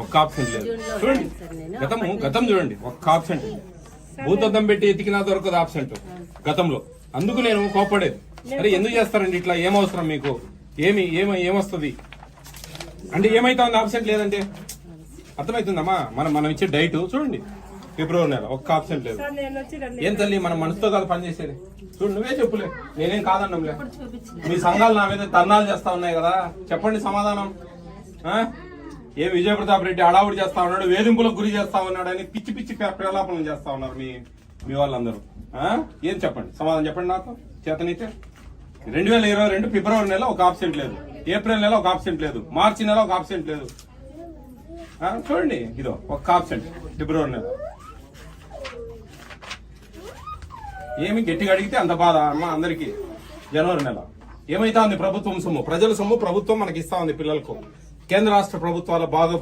ఒక్క ఆప్షన్ లేదు. చూడండి గతం చూడండి, ఒక్క ఆప్షన్ భూతద్దం పెట్టి ఎతికినా దొరకదు ఆప్షన్ గతంలో. అందుకు నేను కోపడేది, అరే ఎందుకు చేస్తారండి ఇట్లా, ఏమవసరం మీకు, ఏమొస్తుంది అంటే ఏమైతా ఉంది ఆప్షన్ లేదంటే అర్థమవుతుందమ్మా. మనం ఇచ్చే డైట్ చూడండి, ఫిబ్రవరి నెల ఒక్క ఆప్షన్ లేదు. ఏం తల్లి మనం మనసుతో కాదు పనిచేసేది. చూడు నువ్వే చెప్పులే, నేనేం కాదన్నాంలే. మీ సంఘాలు నా మీద తర్నాలు చేస్తా ఉన్నాయి కదా, చెప్పండి సమాధానం. ఏ విజయ ప్రతాప్ రెడ్డి అడావుడి చేస్తా ఉన్నాడు, వేధింపులకు గురి చేస్తా ఉన్నాడు అని పిచ్చి పిచ్చి ప్రలాపనలు చేస్తా ఉన్నారు మీ వాళ్ళందరూ. ఏం చెప్పండి సమాధానం చెప్పండి నాకు చేతనైతే. 2022 ఫిబ్రవరి నెల ఒక ఆబ్సెంట్ లేదు, ఏప్రిల్ నెల ఒక ఆబ్సెంట్ లేదు, మార్చి నెల ఒక ఆబ్సెంట్ లేదు. చూడండి ఇదో ఒక ఆబ్సెంట్ ఫిబ్రవరి నెల. ఏమి గట్టిగా అడిగితే అంత బాధ అమ్మా అందరికి. జనవరి నెల ఏమైతా ఉంది ప్రభుత్వం సొమ్ము, ప్రజల సొమ్ము ప్రభుత్వం మనకి ఇస్తా ఉంది పిల్లలకు. కేంద్ర రాష్ట్ర ప్రభుత్వాల బాగా